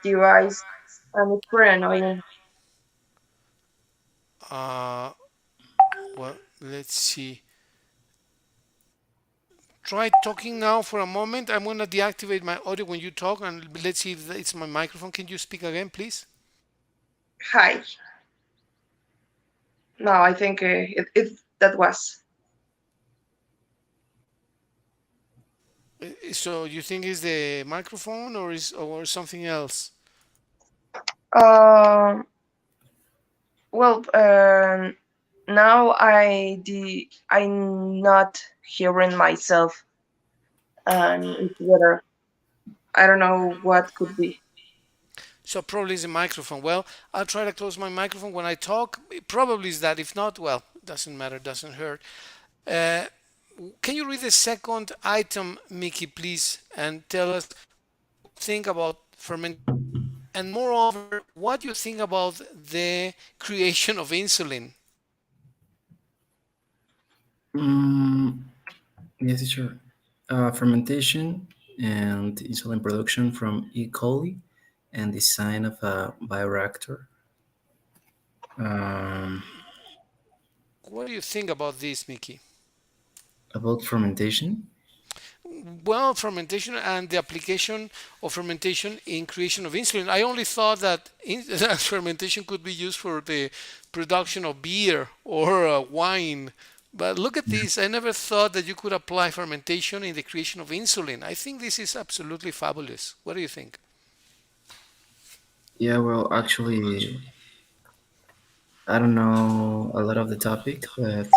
device, and it's pretty annoying. Uh, well, let's see. Try talking now for a moment. I'm gonna deactivate my audio when you talk, and let's see if it's my microphone. Can you speak again, please? Hi. No, I think it that was. So you think it's the microphone or something else? Um. Well, now I'm not hearing myself, and it's better. I don't know what could be. So probably it's the microphone. Well, I'll try to close my microphone when I talk. It probably is that. If not, well, doesn't matter, doesn't hurt. Uh, can you read the second item, Mickey, please, and tell us think about fermentation and moreover, what you think about the creation of insulin? Mm, yes, sure. Fermentation and insulin production from E. coli and design of a bioreactor. Um, What do you think about this, Mickey? about fermentation. Well, fermentation and the application of fermentation in creation of insulin. I only thought that, that fermentation could be used for the production of beer or wine. But look at this. I never thought that you could apply fermentation in the creation of insulin. I think this is absolutely fabulous. What do you think? Yeah, well, actually, I don't know a lot of the topic, but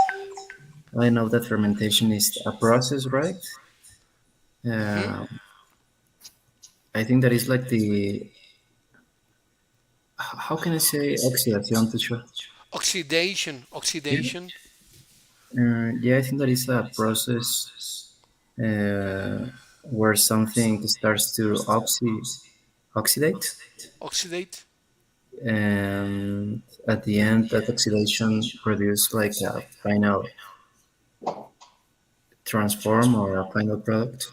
I know that fermentation is a process, right? Hmm. Uh, I think that is like the how can I say oxidation to show? Oxidation. Yeah. Oxidation. Yeah, I think that is a process where something starts to oxidate, Oxidate. and at the end, that oxidation produces like a final transform or a final product.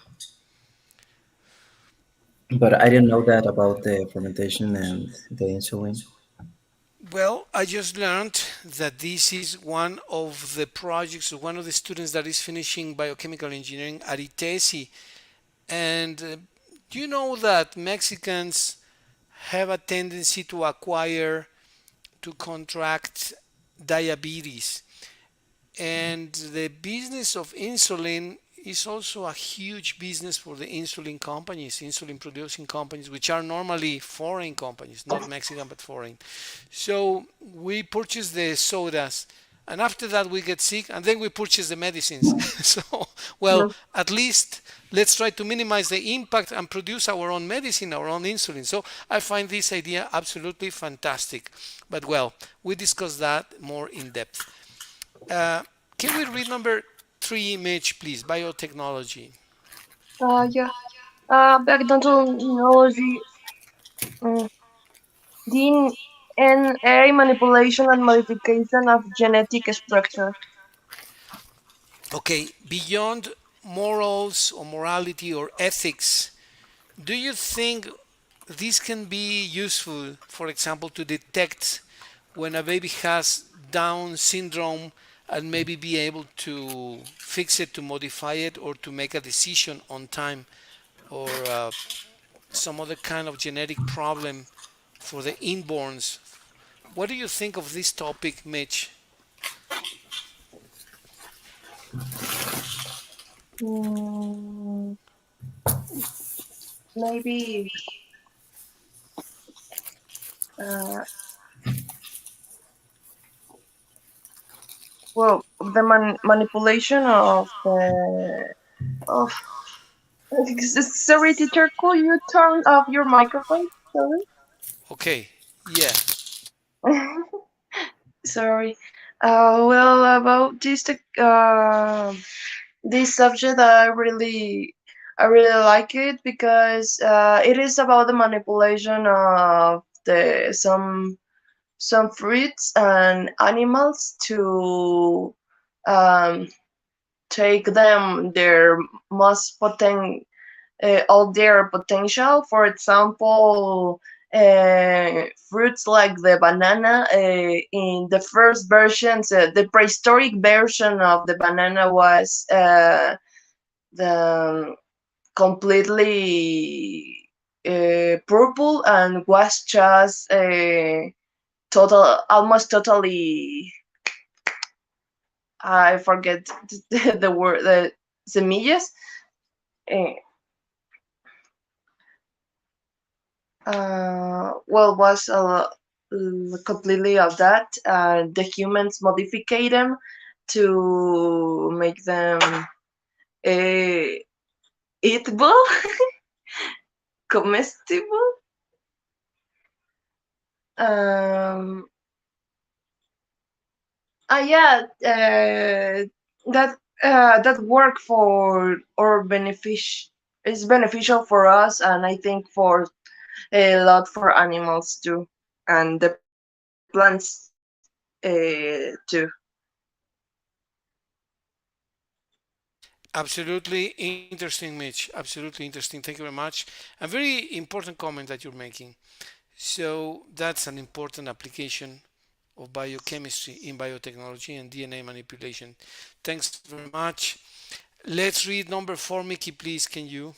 But I didn't know that about the fermentation and the insulin. Well, I just learned that this is one of the projects of one of the students that is finishing biochemical engineering at ITESI. And do you know that Mexicans have a tendency to acquire, to contract diabetes? And the business of insulin is also a huge business for the insulin companies, insulin producing companies, which are normally foreign companies, not Mexican but foreign. So we purchase the sodas, and after that we get sick, and then we purchase the medicines. So, well, No. at least let's try to minimize the impact and produce our own medicine, our own insulin. So I find this idea absolutely fantastic. But well, we discuss that more in depth. Uh, can we read number three image, please? Biotechnology. Yeah. Technology, mm, DNA manipulation and modification of genetic structure. Okay, beyond morals or morality or ethics, do you think this can be useful, for example, to detect when a baby has Down syndrome and maybe be able to fix it, to modify it, or to make a decision on time, or some other kind of genetic problem for the inborns? What do you think of this topic, Mitch? Mm, maybe uh, well, the manipulation of the of. Sorry, teacher, could you turn off your microphone? Sorry. Okay, yeah. Sorry. Well, about this subject, I really like it because it is about the manipulation of the some fruits and animals to um, take them their most all their potential. For example, fruits like the banana. In the first versions, the prehistoric version of the banana was the completely purple and was just almost totally. I forget the word. The semillas. Uh, well, was completely of that. The humans modified them to make them uh, eatable, comestible. Um, yeah, that that work for or benefic is beneficial for us, and I think for a lot for animals too, and the plants too. Absolutely interesting, Mitch. Absolutely interesting. Thank you very much. A very important comment that you're making. So that's an important application of biochemistry in biotechnology and DNA manipulation. Thanks very much. Let's read number 4, Mickey, please. Can you?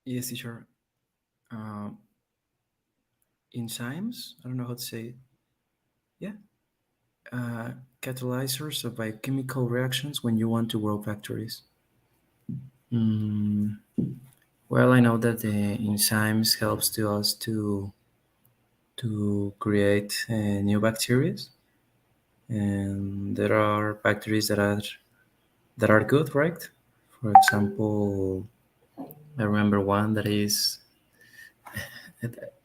Yes, teacher. Um, enzymes. I don't know how to say it. Yeah. Uh, Catalyzers of biochemical reactions when you want to grow factories. Mm, well, I know that the enzymes helps to us to create new bacteria, and there are bacteria that are good, right? For example, I remember one that is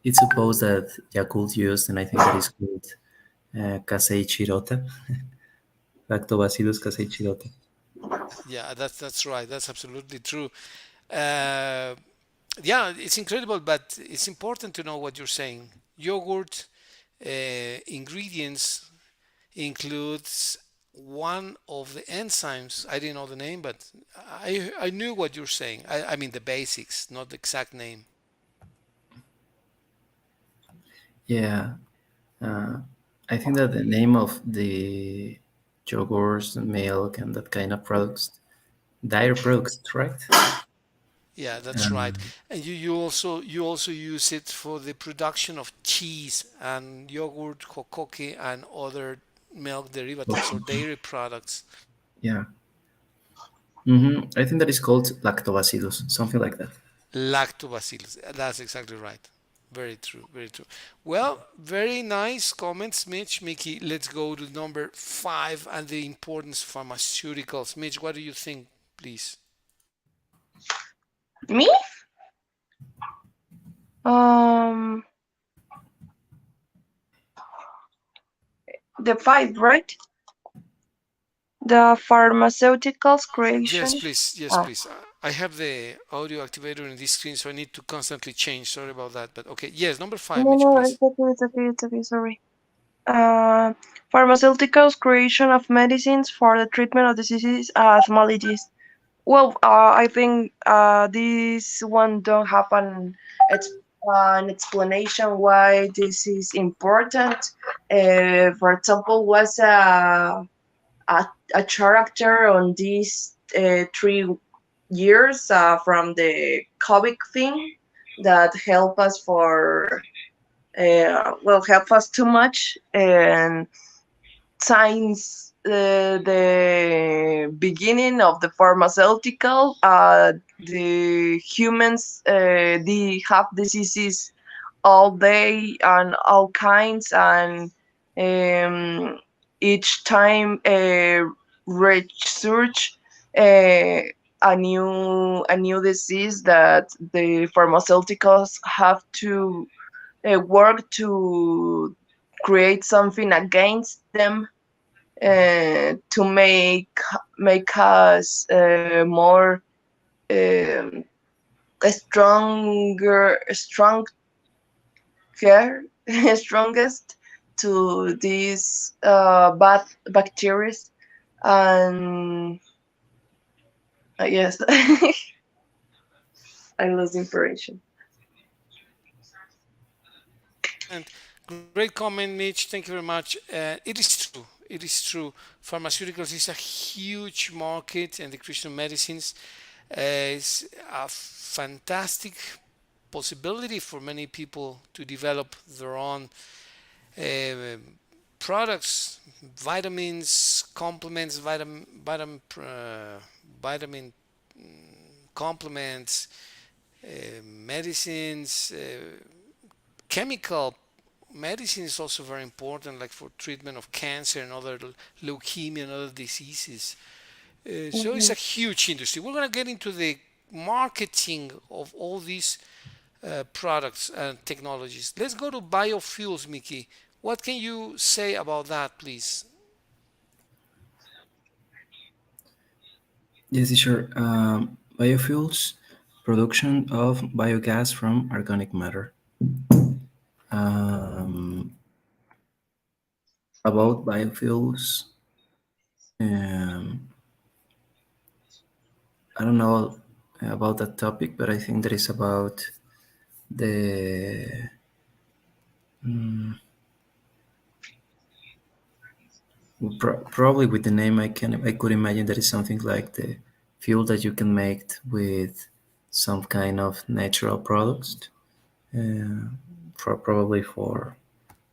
it's supposed that Yakult used, and I think that is called Kasei Chirota, Lactobacillus Kasei Chirota. Yeah, that's right. That's absolutely true. Uh, yeah, it's incredible, but it's important to know what you're saying. Yogurt ingredients includes one of the enzymes. I didn't know the name, but I knew what you're saying. I mean the basics, not the exact name. Yeah, uh, I think that the name of the yogurts, milk, and that kind of products, dairy products, right? Yeah, that's right. Um, And you also use it for the production of cheese and yogurt, kokoke, and other milk derivatives or okay. dairy products. Yeah. I think that is called lactobacillus, something like that. Lactobacillus. That's exactly right. Very true. Very true. Well, very nice comments, Mitch. Mickey, let's go to number 5 and the importance of pharmaceuticals. Mitch, what do you think, please? Me? Um, the five, right? The pharmaceuticals Yes, creation. please. Yes, Ah, please. I have the audio activator in this screen, so I need to constantly change. Sorry about that. But okay. Yes, number 5, no, Mitch, no, please. it's okay, it's okay, it's okay. Sorry. Uh, Pharmaceuticals creation of medicines for the treatment of diseases as maladies. Well, I think this one don't have an explanation why this is important. For example, was a character on these 3 years from the COVID thing that help us for help us too much and since the beginning of the pharmaceutical, the humans they have diseases all day and all kinds, and um, each time research uh, a new disease that the pharmaceuticals have to work to create something against them to make us more um, stronger, strongest to these bad bacteria, and Yes, I lost information. And great comment, Mitch. Thank you very much. It is true. It is true. Pharmaceuticals is a huge market, and the Christian medicines is a fantastic possibility for many people to develop their own uh, products, vitamins, complements, vitamin complements, medicines, chemical medicine is also very important, like for treatment of cancer and other leukemia and other diseases. So it's a Mhm. huge industry. We're going to get into the marketing of all these products and technologies. Let's go to biofuels, Mickey. What can you say about that, please? Yes, sure. Biofuels, production of biogas from organic matter. Um, about biofuels, um, I don't know about that topic, but I think that is about the probably with the name I could imagine that is something like the fuel that you can make with some kind of natural products, uh, probably for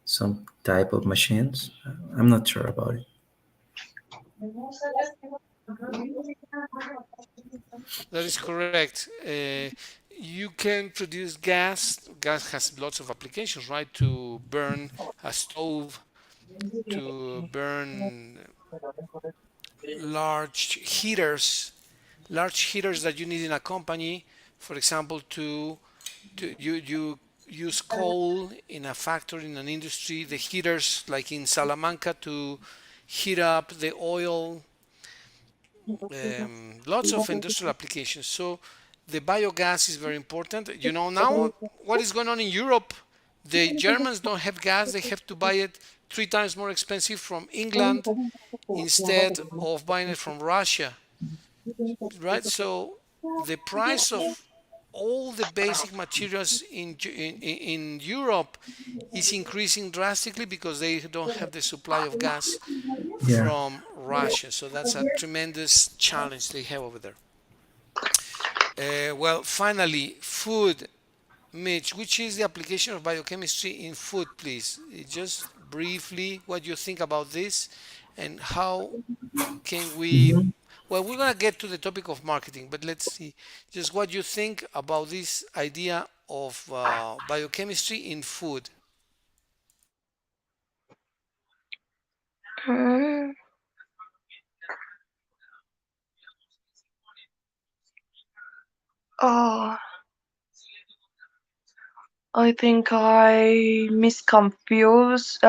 some type of machines. I'm not sure about it. That is correct. You can produce gas. Gas has lots of applications, right? To burn a stove, to burn large heaters, large heaters that you need in a company. For example, you use coal in a factory in an industry. The heaters, like in Salamanca, to heat up the oil. Lots of industrial applications. So the biogas is very important. You know now what is going on in Europe. The Germans don't have gas. They have to buy it 3 times more expensive from England instead of buying it from Russia, right? So the price of all the basic materials in Europe is increasing drastically because they don't have the supply of gas Yeah. from Russia. So that's a tremendous challenge they have over there. Well, finally, food. Mitch, which is the application of biochemistry in food, please? Just briefly, what you think about this and how can we. Mhm. Well, we're going to get to the topic of marketing, but let's see just what you think about this idea of biochemistry in food. Mm, oh, I think I misconfused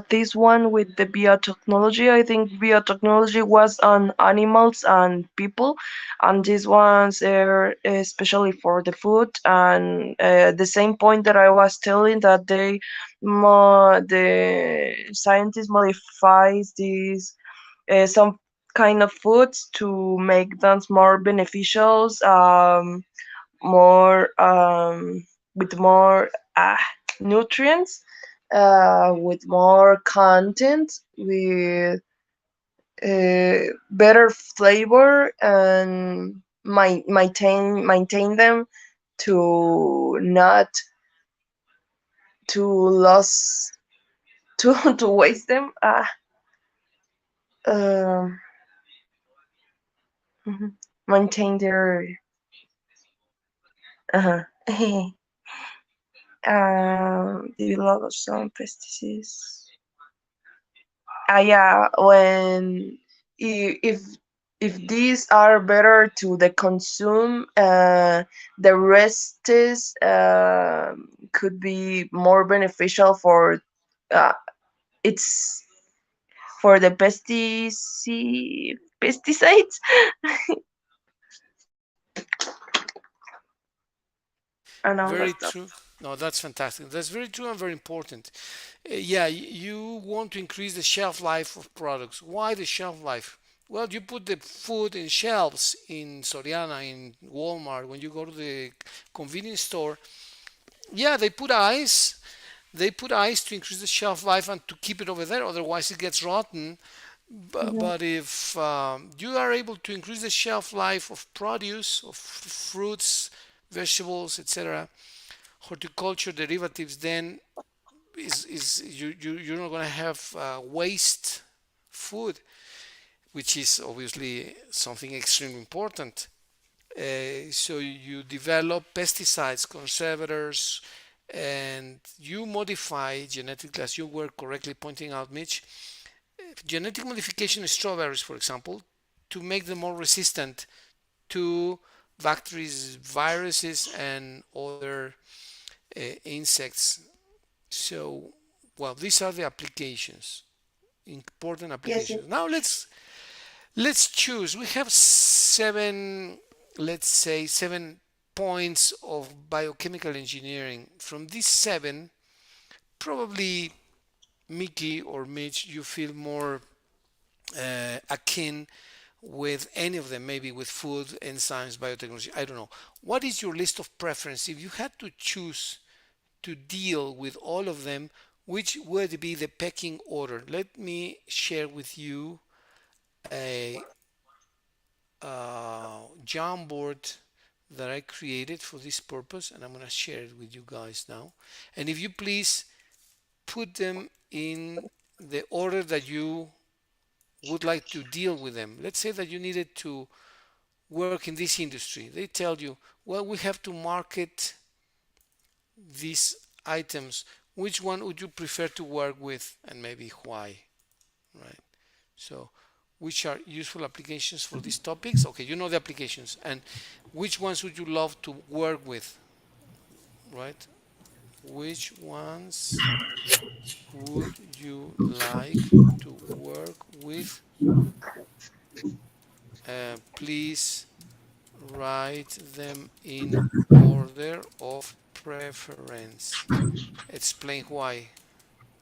this one with the biotechnology. I think biotechnology was on animals and people, and these ones are especially for the food. And the same point that I was telling that the scientist modifies these some kind of foods to make them more beneficial. More with more nutrients, with more content, with better flavor, and maintain them to not to lose to to waste them. Um mhm. Maintain their uh develop some pesticides. Yeah, when if these are better to the consume, the rest is could be more beneficial for uh, it's for the pesticides and all that Very stuff. true. No, that's fantastic. That's very true and very important. Yeah, you want to increase the shelf life of products. Why the shelf life? Well, you put the food in shelves in Soriana, in Walmart, when you go to the convenience store. Yeah, they put ice to increase the shelf life and to keep it over there, otherwise it gets rotten. But if you are able to increase the shelf life of produce, of fruits, vegetables, etc., horticulture derivatives, then you're not going to have waste food, which is obviously something extremely important. So you develop pesticides, conservators, and you modify genetically, as you were correctly pointing out, Mitch, genetic modification in strawberries, for example, to make them more resistant to bacteria, viruses, and other insects. So, well, these are the applications, important Yes, applications. Now let's choose. We have seven, let's say seven points of biochemical engineering. From these seven, probably Mickey or Mitch, you feel more akin with any of them, maybe with food, enzymes, biotechnology. I don't know. What is your list of preference? If you had to choose to deal with all of them, which would be the pecking order? Let me share with you a Jamboard that I created for this purpose, and I'm going to share it with you guys now. And if you please put them in the order that you would like to deal with them. Let's say that you needed to work in this industry. They tell you, well, we have to market these items. Which one would you prefer to work with, and maybe why, right? So, which are useful applications for these topics? Okay, you know the applications. And which ones would you love to work with, right? Which ones would you like to work with? Please write them in order of preference. Explain why.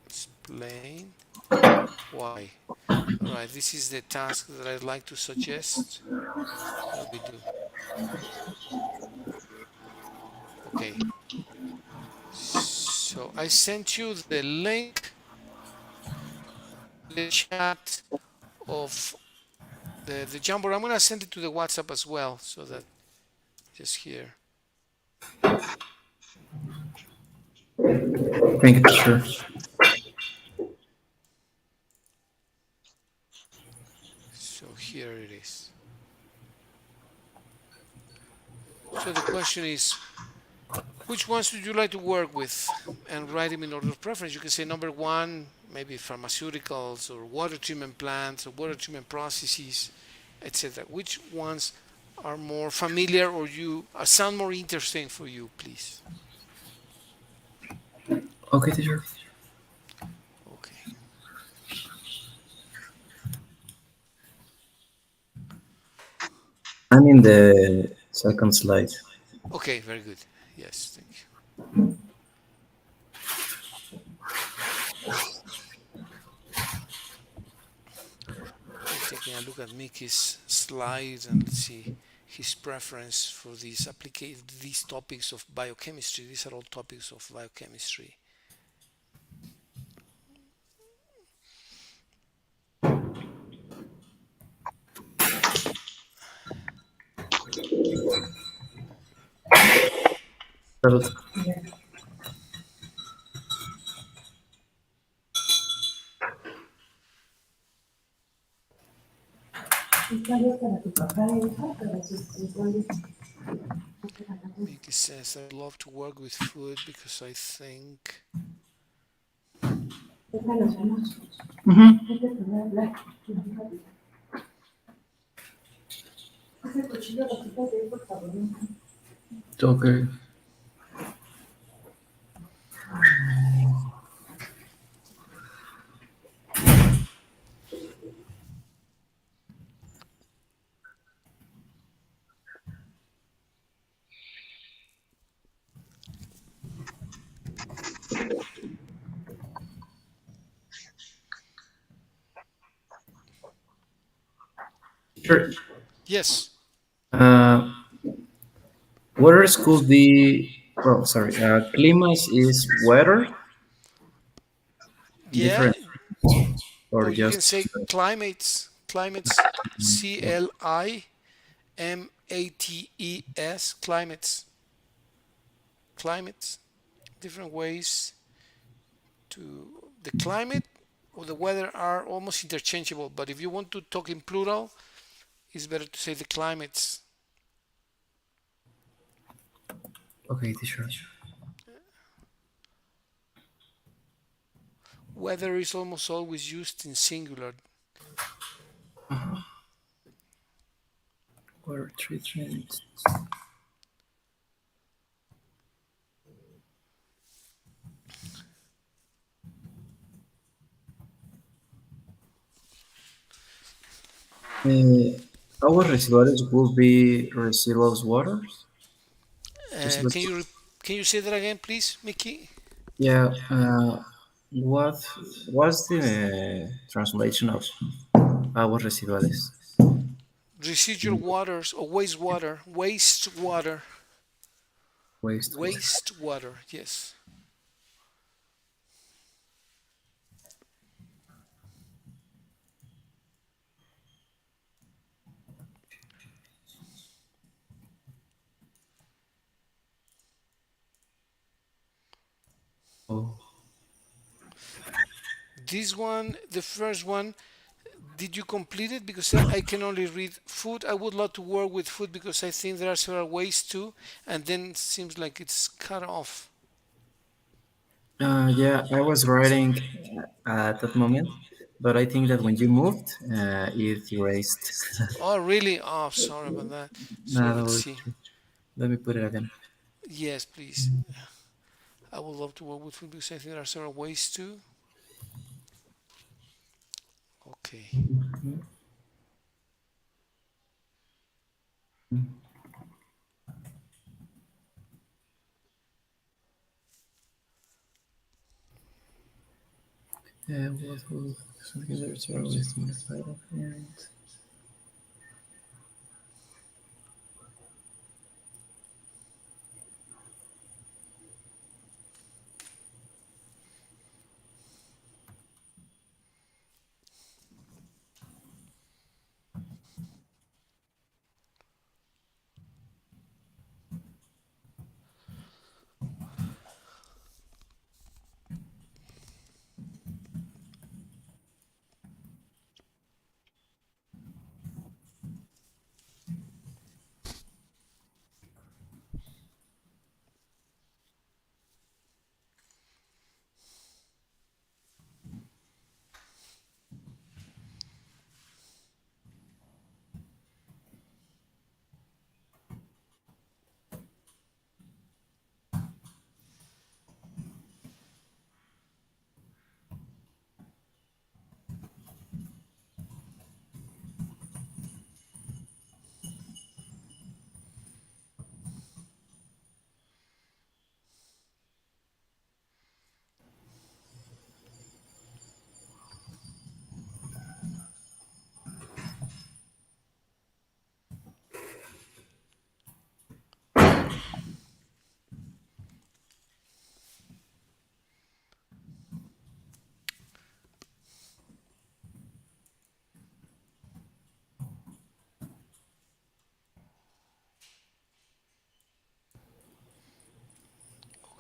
Explain why. All right, this is the task that I'd like to suggest that we do. Okay, so I sent you the link to the chat of the Jamboard. I'm gonna send it to the WhatsApp as well, so that just here. Thank you, teacher. So here it is. So the question is, which ones would you like to work with? And write them in order of preference. You can say number one, maybe pharmaceuticals or water treatment plants or water treatment processes, etc. Which ones are more familiar or you sound more interesting for you, please? Okay, teacher. Okay. I'm in the second slide. Okay, very good. Yes, thank you. Okay, taking a look at Mickey's slides and let's see his preference for these topics of biochemistry. These are all topics of biochemistry. Salud. Mickey says, I would love to work with food because I think Okay. Sure. Yes. Uh, Weathers could be, well, sorry, climas is weather, Yeah, different, or or you can just, say climates. Climates, CLIMATES, climates. Climates, different ways to the climate or the weather are almost interchangeable, but if you want to talk in plural, it's better to say the climates. okay, sure. Weather is almost always used in singular. Weather treatment. Uh, Aguas residuales will be residual waters. Uh, Residual. can you can you say that again, please, Mickey? Yeah. What was the translation of aguas residuales? Residual waters or wastewater, wastewater, Wastewater. wastewater. Yes. Oh. This one, the first one, did you complete it? Because I can only read food. I would love to work with food because I think there are several ways to, and then it seems like it's cut off. Yeah, I was writing at that moment, but I think that when you moved, it erased. Oh, really? Oh, sorry about that. So No, let's no, see. let me put it again. Yes, please. I would love to work with food because I think there are several ways to. Okay. What will something that is always modified and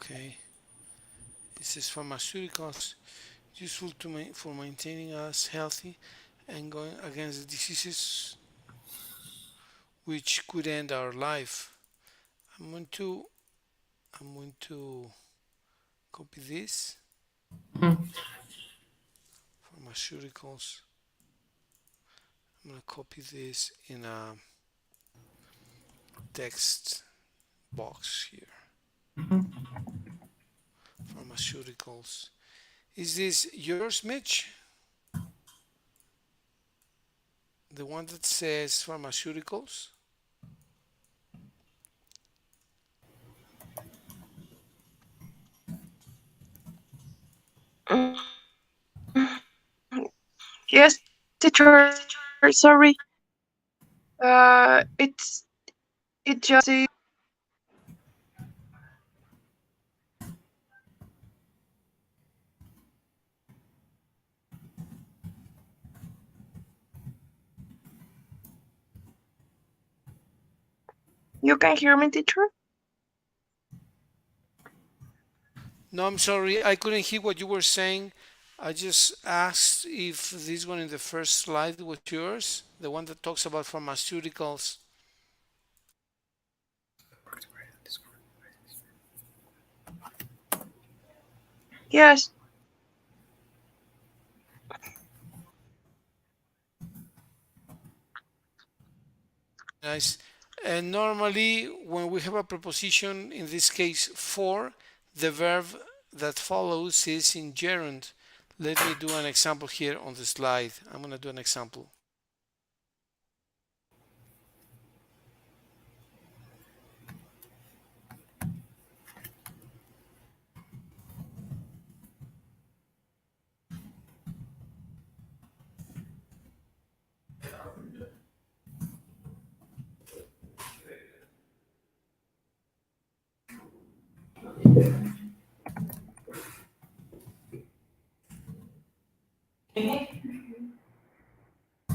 Okay. It says pharmaceuticals useful for maintaining us healthy and going against the diseases which could end our life. I'm going to I'm going to copy this pharmaceuticals. I'm going to copy this in a text box here. Pharmaceuticals. Is this yours, Mitch? The one that says pharmaceuticals? Yes, teacher. Sorry. It's it just you can hear me, teacher? No, I'm sorry, I couldn't hear what you were saying. I just asked if this one in the first slide was yours, the one that talks about pharmaceuticals. Yes. Very nice. And normally, when we have a preposition, in this case for, the verb that follows is in gerund. Let me do an example here on the slide. I'm going to do an example.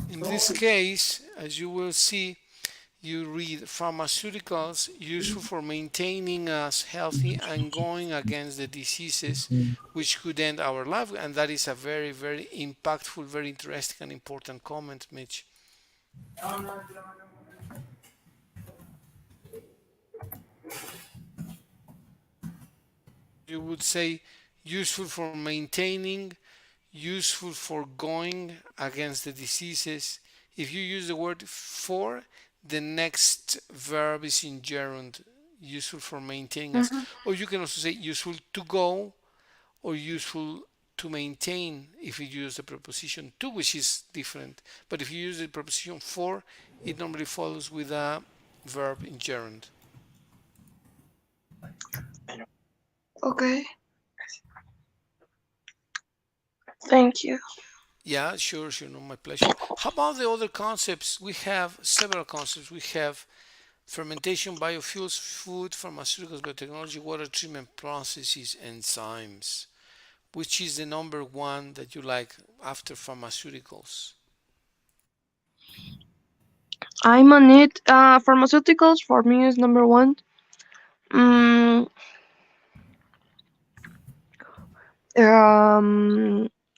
In this case, as you will see, you read pharmaceuticals useful for maintaining us healthy and going against the diseases which could end our life. And that is a very, very impactful, very interesting and important comment, Mitch. You would say useful for maintaining, useful for going against the diseases. If you use the word for, the next verb is in gerund, useful for maintaining us. Hmm. Or you can also say useful to go or useful to maintain if you use the preposition to, which is different. But if you use the preposition for, it normally follows with a verb in gerund. Okay. Thank you. Yeah, sure, sure, no, my pleasure. How about the other concepts? We have several concepts. We have fermentation, biofuels, food, pharmaceuticals, biotechnology, water treatment processes, enzymes. Which is the number one that you like after pharmaceuticals? I'm on it. Pharmaceuticals for me is number one. Mm,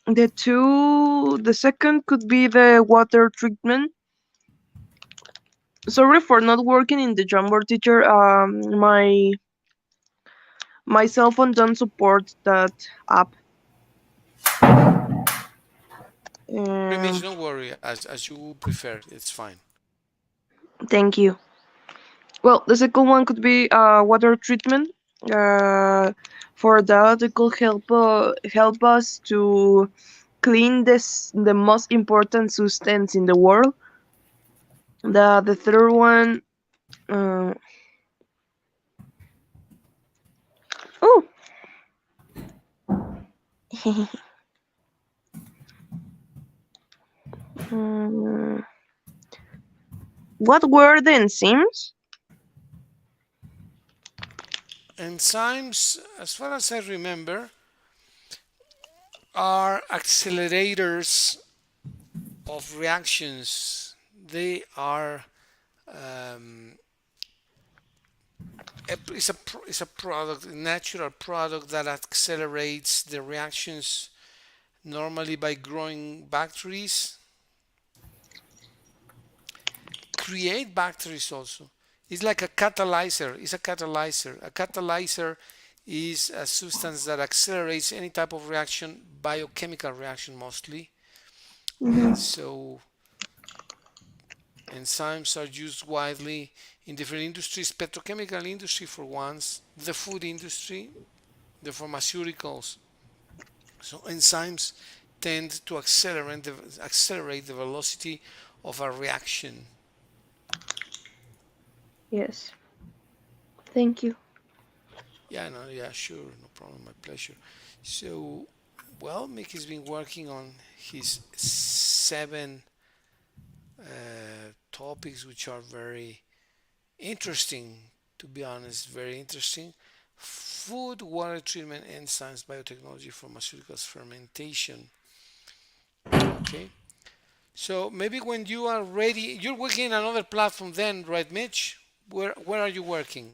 the second could be the water treatment. Sorry for not working in the Jamboard, teacher. My cell phone don't support that app. Mitch, Um, don't worry, as you prefer, it's fine. Thank you. Well, the second one could be water treatment. Uh, for that, it could help us to clean the most important substance in the world. The third one. Uh, oh. Mm, what were the enzymes? Enzymes, as far as I remember, are accelerators of reactions. They are um, it's a product, a natural product that accelerates the reactions normally by growing bacteria, create bacteria also. It's like a catalyzer. It's a catalyzer. A catalyzer is a substance that accelerates any type of reaction, biochemical reaction mostly. And Hmm. so enzymes are used widely in different industries, petrochemical industry for once, the food industry, the pharmaceuticals. So enzymes tend to accelerate the velocity of a reaction. Yes. Thank you. Yeah, no, yeah, sure, no problem, my pleasure. So, well, Mickey's been working on his seven topics which are very interesting, to be honest, very interesting. Food, water treatment, enzymes, biotechnology, pharmaceuticals, fermentation. Okay. So maybe when you are ready, you're working in another platform then, right, Mitch? Where are you working?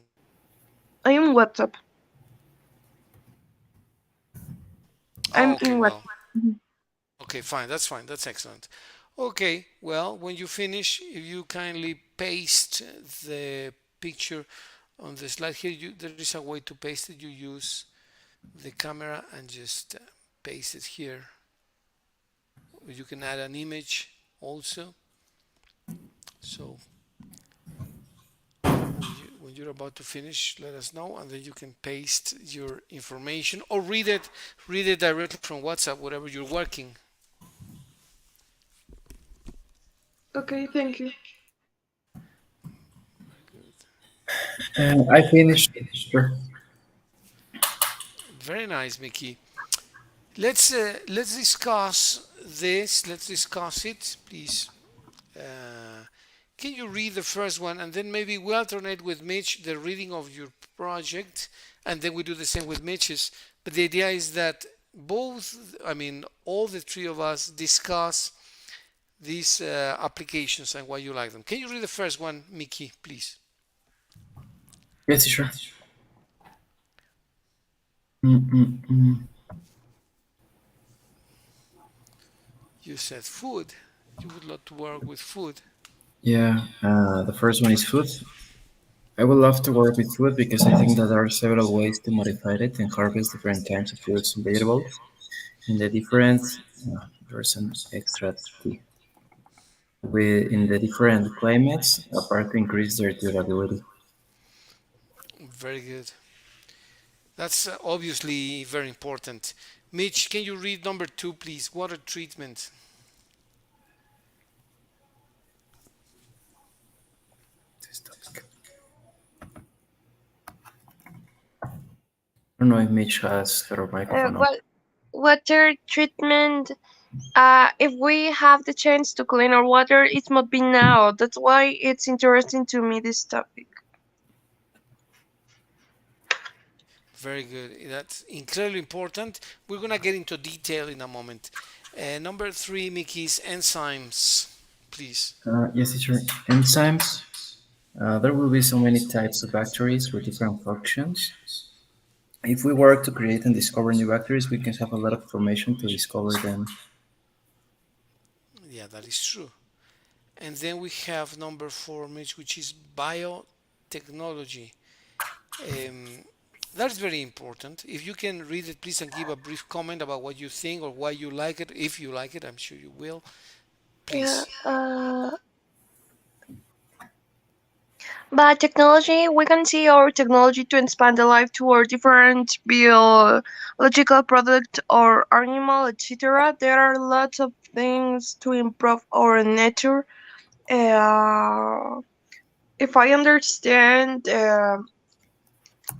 I'm in WhatsApp. I'm Okay, in well, WhatsApp. okay, fine. That's fine. That's excellent. Okay, well, when you finish, if you kindly paste the picture on the slide here, there is a way to paste it. You use the camera and just paste it here. You can add an image also. So when you're about to finish, let us know, and then you can paste your information or read it directly from WhatsApp, whatever you're working. Okay, thank you. I finished. Sure. Very nice, Mickey. Let's discuss this. Let's discuss it, please. Uh, can you read the first one, and then maybe we alternate with Mitch the reading of your project, and then we do the same with Mitch's. But the idea is that both, I mean, all the three of us discuss these applications and why you like them. Can you read the first one, Mickey, please? Yes, sure. Mm-mm-mm. You said food. You would love to work with food. Yeah, the first one is food. I would love to work with food because I think that there are several ways to modify it and harvest different kinds of fruits and vegetables in the different. There's an extra T. In the different climates, apart to increase their durability. Very good. That's obviously very important. Mitch, can you read number two, please? Water treatment. This topic. I don't know if Mitch has her microphone on. Well, water treatment. If we have the chance to clean our water, it must be now. That's why it's interesting to me this topic. Very good. That's incredibly important. We're gonna get into detail in a moment. Number three, Mickey's enzymes, please. Yes, teacher. Enzymes. There will be so many types of bacteria with different functions. If we work to create and discover new bacteria, we can have a lot of information to discover them. Yeah, that is true. And then we have number four, Mitch, which is biotechnology. Um, that's very important. If you can read it, please, and give a brief comment about what you think or why you like it. If you like it, I'm sure you will. Yeah. Please. But technology, we can see our technology to expand the life toward different biological product or animal, etc. There are lots of things to improve our nature. Uh, if I understand,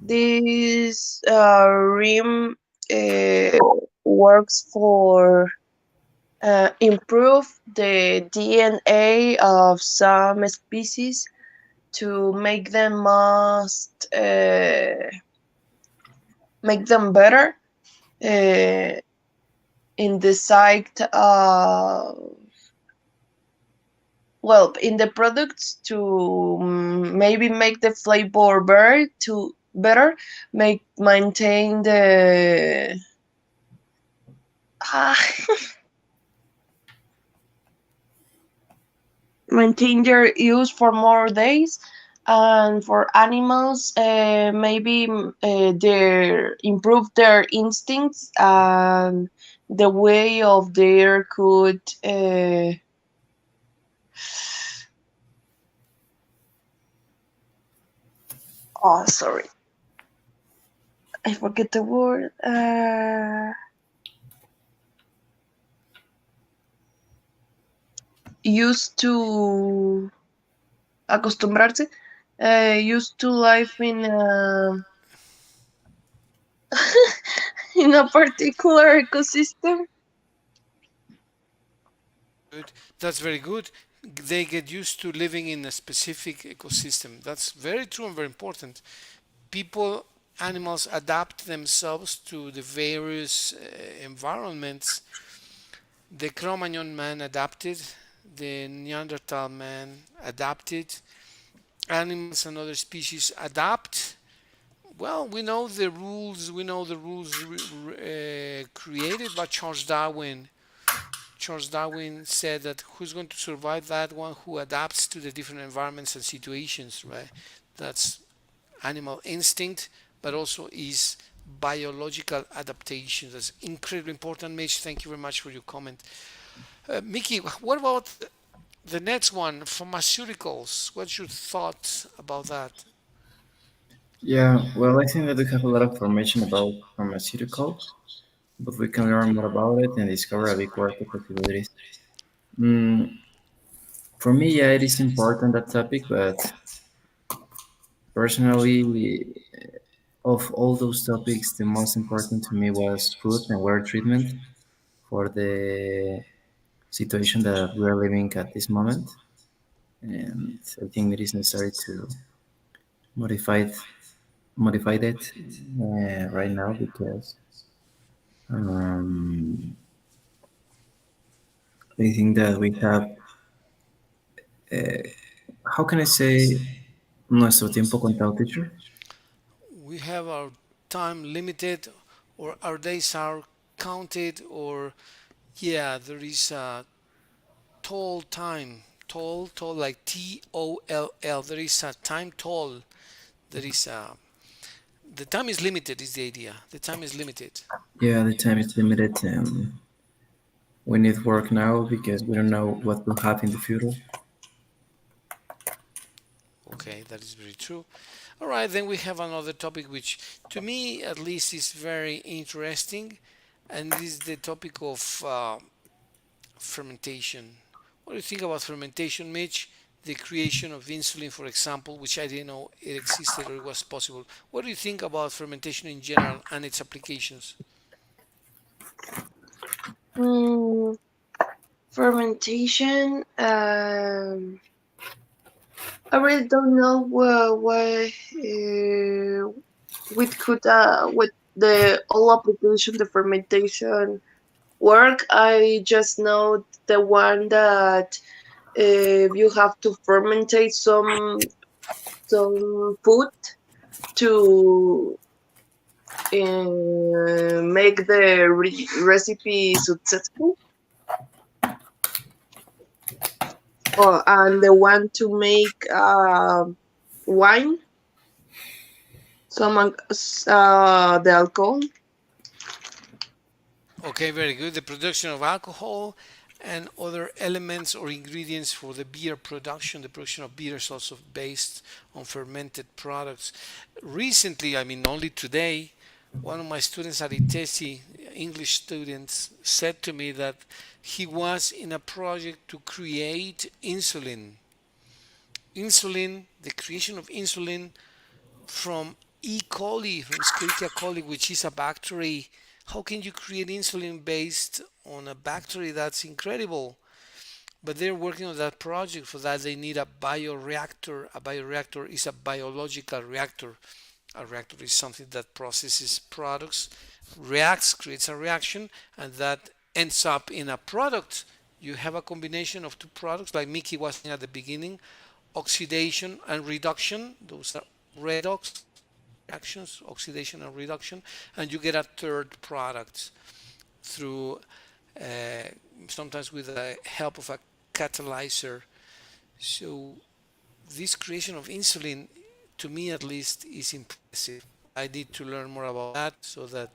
this RIM uh, works for improve the DNA of some species to make them better in the site in the products to maybe make the flavor better, make maintain the ah, maintain their use for more days. And for animals, maybe their improve their instincts and the way of their could oh sorry, I forget the word, used to acostumbrarse, used to life in in a particular ecosystem. Good. That's very good. they get used to living in a specific ecosystem. That's very true and very important. People, animals adapt themselves to the various environments. The Cro-Magnon man adapted, the Neanderthal man adapted, animals and other species adapt. Well, we know the rules. We know the rules created by Charles Darwin. Charles Darwin said that who's going to survive? That one who adapts to the different environments and situations, right? That's animal instinct, but also is biological adaptation. That's incredibly important. Mitch, thank you very much for your comment. Mickey, what about the next one, pharmaceuticals? What's your thoughts about that? Yeah, well, I think that we have a lot of information about pharmaceuticals, but we can learn more about it and discover a big world of possibilities. Mm, for me, yeah, it is important that topic, but personally, of all those topics, the most important to me was food and water treatment for the situation that we are living at this moment. And I think it is necessary to modify it, modify that right now because um, I think that we have, how can I say, nuestro tiempo contado, teacher? We have our time limited, or our days are counted, or yeah, there is a toll time. Toll like Toll. There is a time toll. There is a the time is limited. Is the idea? The time is limited. Yeah, the time is limited and we need work now because we don't know what will happen in the future. Okay, that is very true. All right, then we have another topic which, to me at least, is very interesting, and this is the topic of fermentation. What do you think about fermentation, Mitch? The creation of insulin, for example, which I didn't know it existed or it was possible. What do you think about fermentation in general and its applications? Mm, fermentation. I really don't know with could with the all application the fermentation work. I just know the one that you have to fermentate some food to make the recipe successful. And the one to make wine, the alcohol. Okay, very good. The production of alcohol and other elements or ingredients for the beer production. The production of beer is also based on fermented products. Recently, I mean, only today, one of my students at ITESI, English students, said to me that he was in a project to create insulin. Insulin, the creation of insulin from E. coli, from Escherichia coli, which is a bacteria. How can you create insulin based on a bacteria? That's incredible. But they're working on that project. For that, they need a bioreactor. A bioreactor is a biological reactor. A reactor is something that processes products, reacts, creates a reaction, and that ends up in a product. You have a combination of two products, like Mickey was saying at the beginning, oxidation and reduction. Those are redox reactions, oxidation and reduction, and you get a third product through uh, sometimes with the help of a catalyzer. So this creation of insulin, to me at least, is impressive. I need to learn more about that so that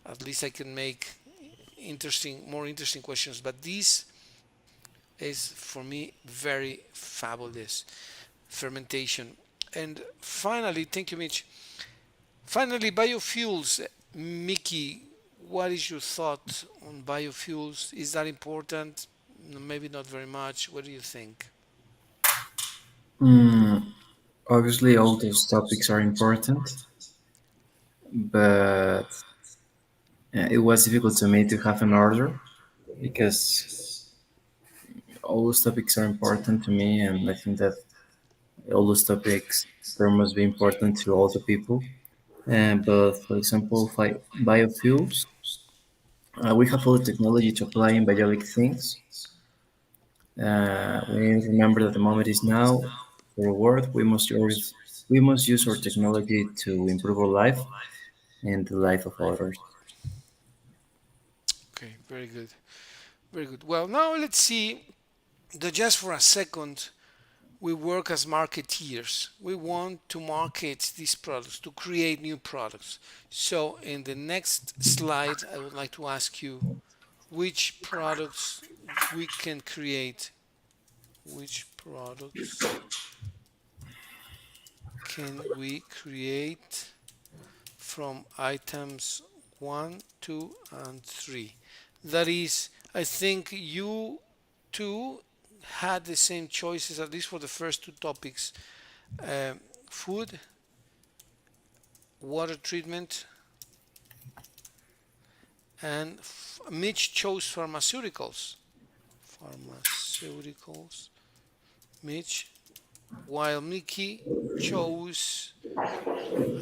at least I can make more interesting questions. But this is for me very fabulous fermentation. And finally, thank you, Mitch. Finally, biofuels. Mickey, what is your thought on biofuels? Is that important? Maybe not very much. What do you think? Mm, obviously, all those topics are important, but it was difficult to me to have an order because all those topics are important to me, and I think that all those topics there must be important to all the people. But for example, biofuels, we have all the technology to apply in biologic things. We need to remember that the moment is now. For the world, we must use our technology to improve our life and the life of others. Okay, very good. Very good. Well, now let's see that just for a second we work as marketeers. We want to market these products, to create new products. So, in the next slide, I would like to ask you which products we can create. Which products can we create from items 1, 2, and 3? That is, I think you two had the same choices, at least for the first two topics, um, food, water treatment, and Mitch chose pharmaceuticals. Pharmaceuticals. Mitch, while Mickey chose,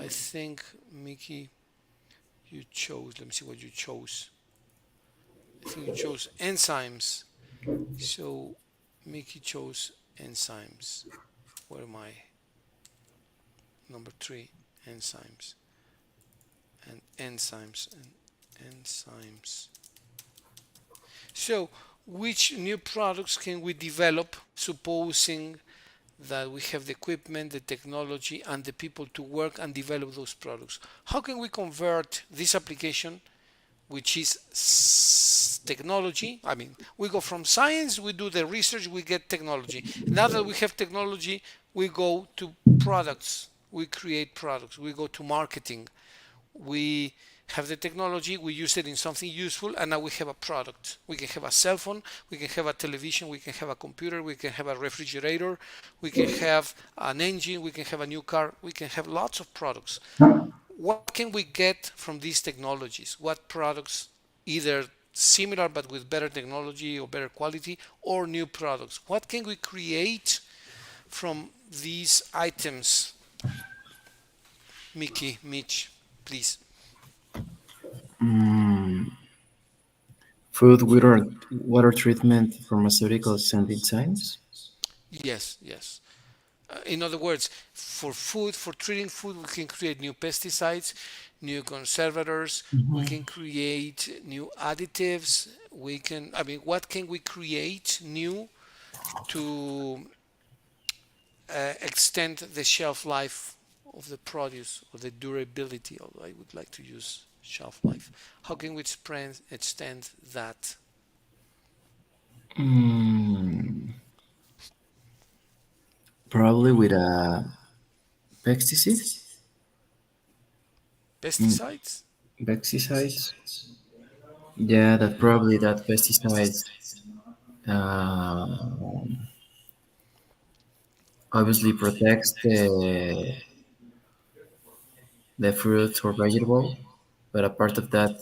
I think Mickey, you chose. Let me see what you chose. I think you chose enzymes. So Mickey chose enzymes. Where am I? Number three, enzymes and enzymes. So, which new products can we develop, supposing that we have the equipment, the technology, and the people to work and develop those products? How can we convert this application, which is technology? I mean, we go from science, we do the research, we get technology. Now that we have technology, we go to products, we create products, we go to marketing, we have the technology, we use it in something useful, and now we have a product. We can have a cell phone, we can have a television, we can have a computer, we can have a refrigerator, we can have an engine, we can have a new car, we can have lots of products. What can we get from these technologies? What products, either similar but with better technology or better quality, or new products? What can we create from these items? Mickey, Mitch, please. Mm, food, water treatment, pharmaceuticals, and enzymes. Yes, yes. In other words, for food, for treating food, we can create new pesticides, new conservators, we can create new additives, we can, I mean, what can we create new to extend the shelf life of the produce or the durability, although I would like to use shelf life. How can we extend that? Mm, probably with a pesticide. Mm, Pesticides? pesticides. Yeah, that probably that pesticides uh, obviously protects the fruit or vegetable, but a part of that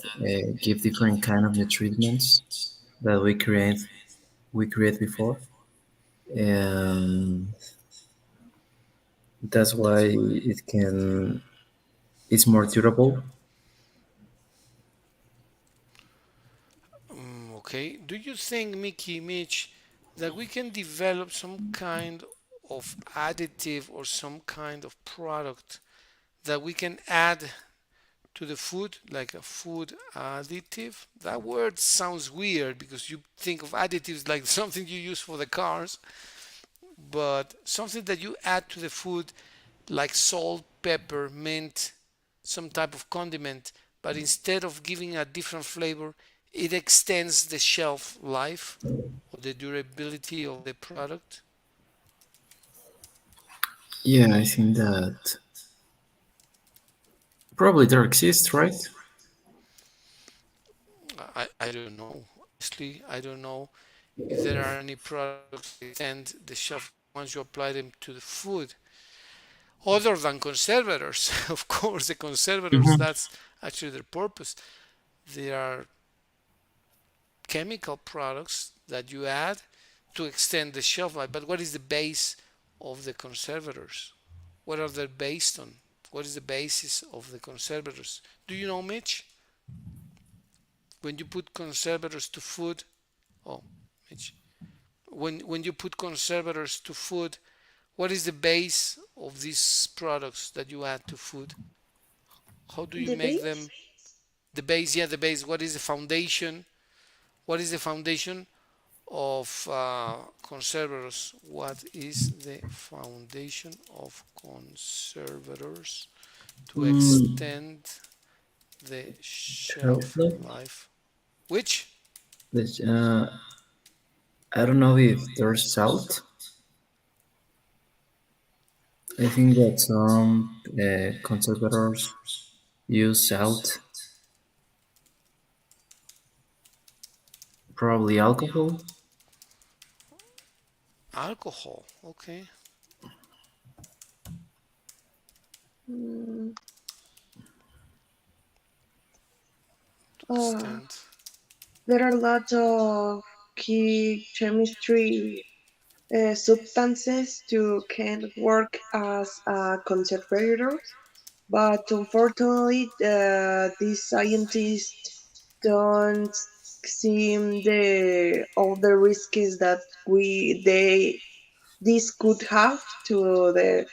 give different kind of nutrients that we create before, and that's why it's more durable. Okay. Do you think, Mickey, Mitch, that we can develop some kind of additive or some kind of product that we can add to the food, like a food additive? That word sounds weird because you think of additives like something you use for the cars, but something that you add to the food like salt, pepper, mint, some type of condiment, but instead of giving a different flavor, it extends the shelf life or the durability of the product. Yeah, I think that probably there exists, right? I don't know. Honestly, I don't know if there are any products that extend the shelf life once you apply them to the food, other than conservators. Of course, the conservators, Mhm. that's actually their purpose. They are chemical products that you add to extend the shelf life. But what is the base of the conservators? What are they based on? What is the basis of the conservators? Do you know, Mitch? When you put conservators to food, oh, Mitch, when you put conservators to food, what is the base of these products that you add to food? How do you The make them? base? The base, yeah, the base. What is the foundation? What is the foundation of conservators? What is the foundation of conservators to Mm, extend the Shelf shelf life. life? Which? This, I don't know if there's salt. I think that some conservators use salt, probably alcohol. Alcohol. Okay. Mm, To uh, extend. there are lots of key chemistry substances to can work as conservators, but unfortunately, these scientists don't seem the all the risks that we they this could have to the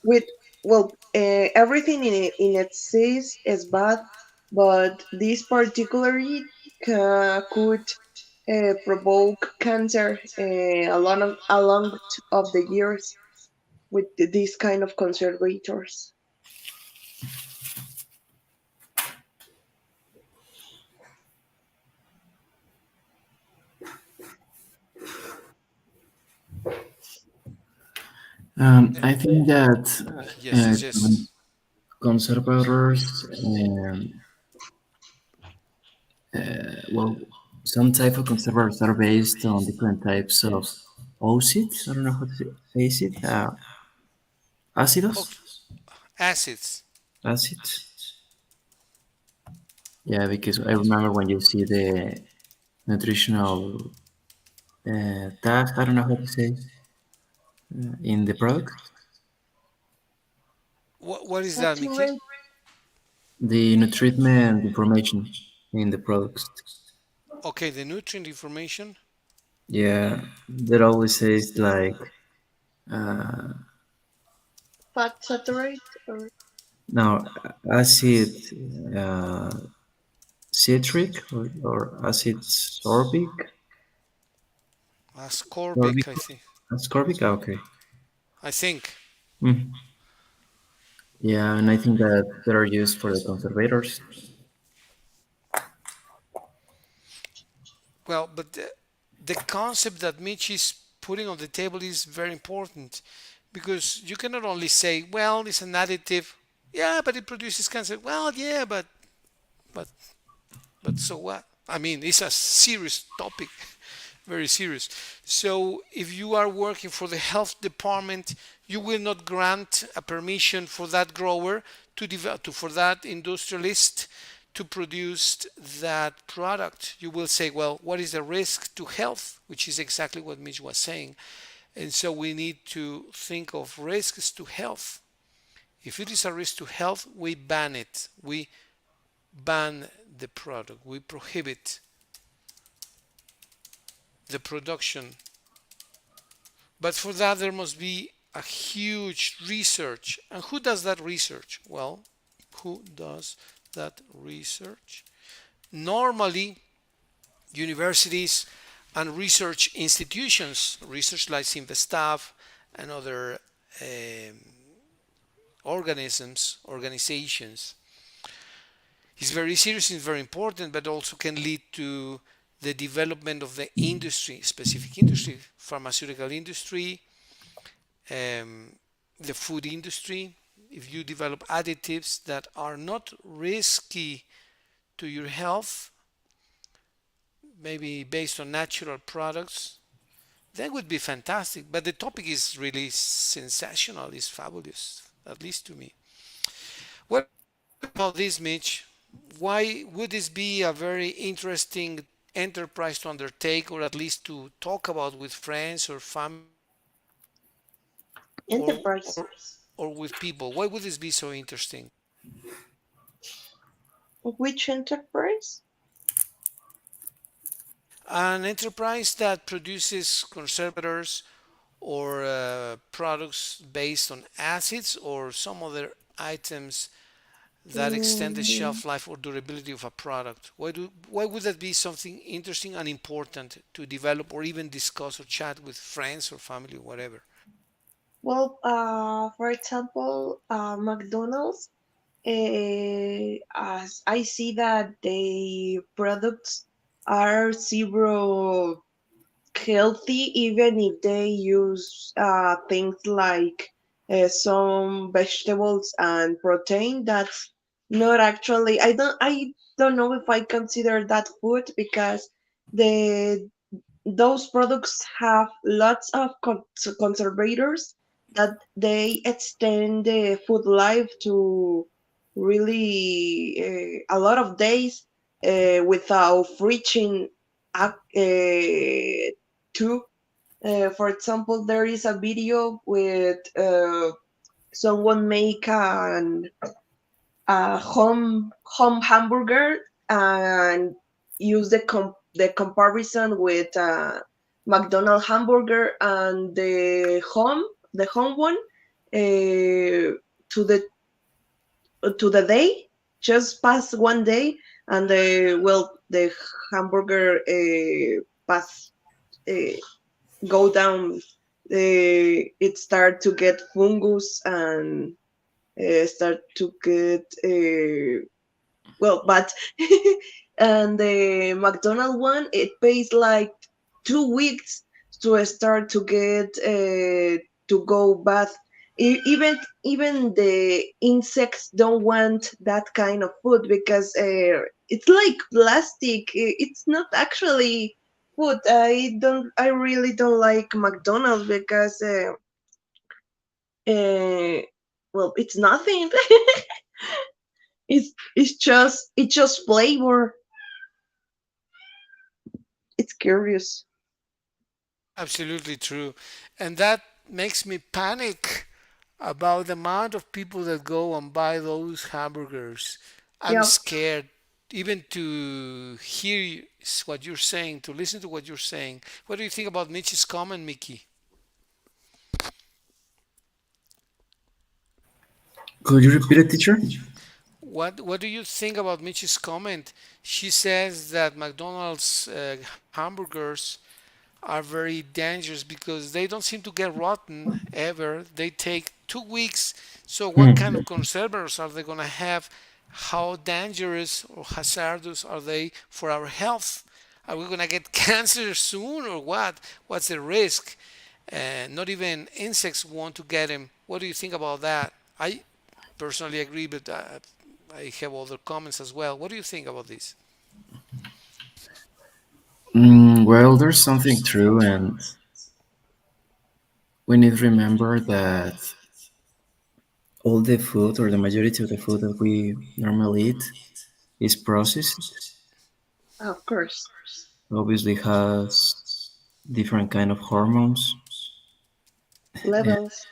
with well everything in excess is bad, but this particularly could provoke cancer along of the years with these kind of conservators. I think that Yes, yes, yes. conservators, well, some type of conservators are based on different types of acids. I don't know how to say it. Ácidos? Okay. Acids. Acids? Yeah, because I remember when you see the nutritional tag, I don't know how to say, in the product, What is that, Mickey? Saturate. the nutriment information in the products. Okay, the nutrient information. Yeah, that always says like, Fat saturate or now acid uh, citric or acid sorbic. Ascorbic, Sorbic? I think. Ascorbic? Ah, okay. I think. Mm. Yeah, and I think that they are used for the conservators. Well, but the concept that Mitch is putting on the table is very important because you cannot only say, well, it's an additive. Yeah, but it produces cancer. Well, yeah, but but so what? I mean, it's a serious topic, very serious. So if you are working for the health department, you will not grant a permission for that grower to develop for that industrialist to produce that product. You will say, well, what is the risk to health, which is exactly what Mitch was saying. And so we need to think of risks to health. If it is a risk to health, we ban it. We ban the product. We prohibit the production. But for that, there must be a huge research. And who does that research? Well, who does that research? Normally, universities and research institutions, research like Investav and other um, organizations, is very serious, it's very important, but also can lead to the development of the industry, specific industry, pharmaceutical industry, um, the food industry. If you develop additives that are not risky to your health, maybe based on natural products, that would be fantastic. But the topic is really sensational, it's fabulous, at least to me. What do you think about this, Mitch? Why would this be a very interesting enterprise to undertake, or at least to talk about with friends or family, or Enterprise. or with people? Why would this be so interesting? Which enterprise? An enterprise that produces conservators or products based on acids or some other items that extend the Mm, shelf life or durability of a product. Why would that be something interesting and important to develop or even discuss or chat with friends or family or whatever? well, for example, McDonald's, as I see that the products are zero healthy, even if they use things like some vegetables and protein. That's not actually. I don't know if I consider that food because the those products have lots of conservators that they extend the food life to really a lot of days without reaching to. For example, there is a video with someone make a home hamburger and use the comparison with McDonald's hamburger and the home one to the day, just past one day, and the hamburger pass uh, go down. It start to get fungus and start to get but and the McDonald one, it pays like 2 weeks to start to get to go bad. Even the insects don't want that kind of food because it's like plastic. It's not actually food. I really don't like McDonald's because uh, it's nothing. It's just flavor. It's curious. Absolutely true. And that makes me panic about the amount of people that go and buy those hamburgers. I'm Yeah. scared even to hear what you're saying, to listen to what you're saying. What do you think about Mitch's comment, Mickey? Could you repeat it, teacher? What do you think about Mitch's comment? She says that McDonald's hamburgers are very dangerous because they don't seem to get rotten ever. They take 2 weeks. So, what kind of conservatives are they going to have? How dangerous or hazardous are they for our health? Are we going to get cancer soon or what? What's the risk? Not even insects want to get them. What do you think about that? I personally agree, but I have other comments as well. What do you think about this? Well, there's something true, and we need to remember that all the food, or the majority of the food that we normally eat, is processed. Of course. Obviously, has different kind of hormones, and, Levels.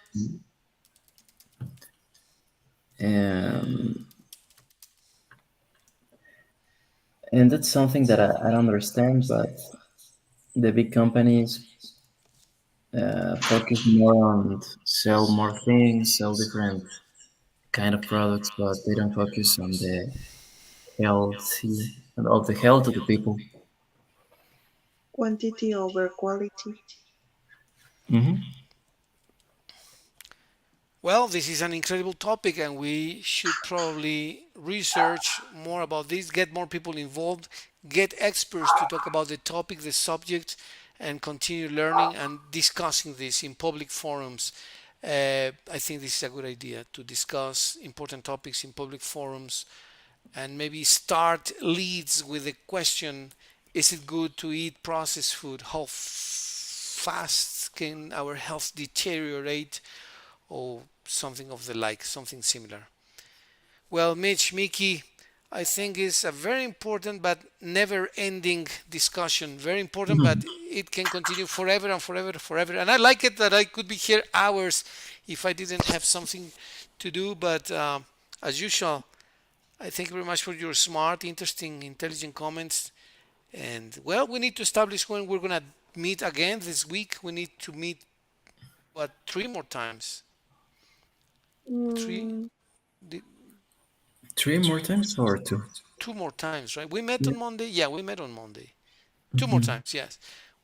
and and that's something that I don't understand. But the big companies focus more on sell more things, sell different kind of products, but they don't focus on the healthy of the health of the people. Quantity over quality. Hmm. Well, this is an incredible topic, and we should probably research more about this, get more people involved, get experts to talk about the topic, the subject, and continue learning and discussing this in public forums. I think this is a good idea to discuss important topics in public forums and maybe start leads with the question: is it good to eat processed food? How fast can our health deteriorate? Or something of the like, something similar. Well, Mitch, Mickey, I think is a very important but never ending discussion. Very important, Mhm. but it can continue forever and forever and forever. And I like it that I could be here hours if I didn't have something to do. But as usual, I thank you very much for your smart, interesting, intelligent comments. And well, we need to establish when we're going to meet again this week. We need to meet, what, three more times? Three? Mm, Three more times or two? Two more times, right? We met Yeah. on Monday. Yeah, we met on Monday. Two more Mhm. times, yes.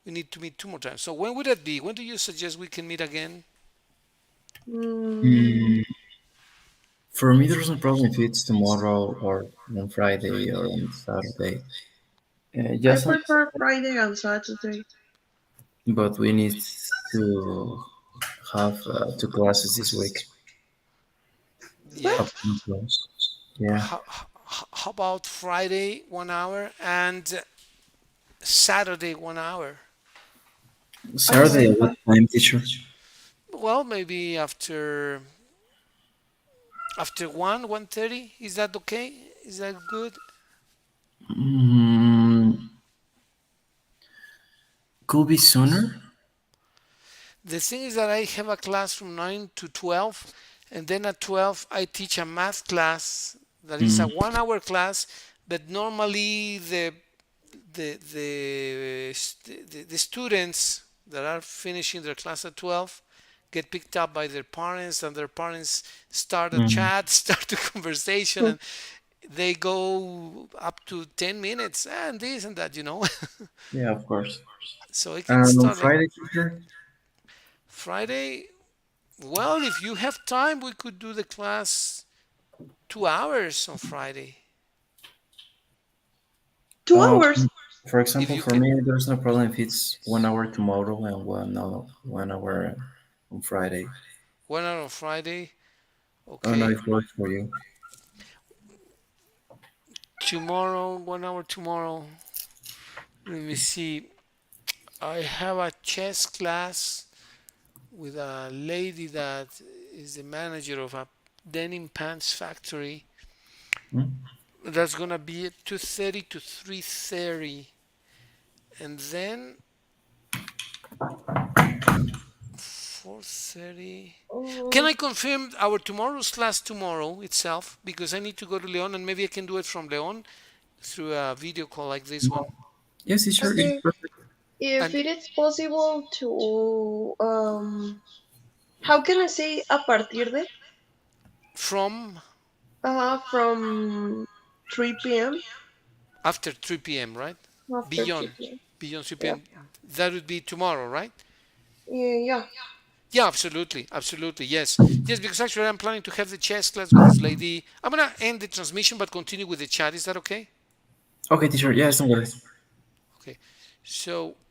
We need to meet two more times. So when would that be? When do you suggest we can meet again? mm, Mm, for me, there's no problem if it's tomorrow or on Friday or on Saturday. I Just, prefer Friday and Saturday. but we need to have two classes this week. Yeah. What? Upcoming class. Yeah. How about Friday 1 hour and Saturday 1 hour? At the Saturday same at what time? time, teacher? Well, maybe after 1:30. Is that okay? Is that good? Mm, could be sooner. The thing is that I have a class from 9 to 12, and then at 12 I teach a math class that is a Mm, 1 hour class, but normally the students that are finishing their class at 12 get picked up by their parents, and their parents start a mm. chat, start a conversation, and they go up to 10 minutes and this and that. Yeah, of course. So it can And on start like Friday, teacher? Friday. Well, if you have time, we could do the class 2 hours on Friday. 2 hours? For If example, you for can. me, there's no problem if it's 1 hour tomorrow and 1 hour on Friday. 1 hour on Friday. I don't know Okay. if it works for you. Tomorrow, 1 hour tomorrow. Let me see. I have a chess class with a lady that is the manager of a denim pants factory. Hmm? That's gonna be at 2:30 to 3:30, and then 4:30. Can Oh, I confirm our tomorrow's class tomorrow itself? Because I need to go to Leon, and maybe I can do it from Leon through a video call like this one. Yes, teacher, it's okay. perfect. If And it is possible to, how can I say a partir de? from From 3 p.m. after 3 p.m., right? After Beyond 3 p.m. beyond 3 Yeah. p.m. That would be tomorrow, right? Yeah, yeah. Yeah, absolutely, absolutely, yes, yes. Because actually, I'm planning to have the chess class with this lady. I'm gonna end the transmission, but continue with the chat. Is that okay? Okay, teacher, yes, don't worry. Okay. So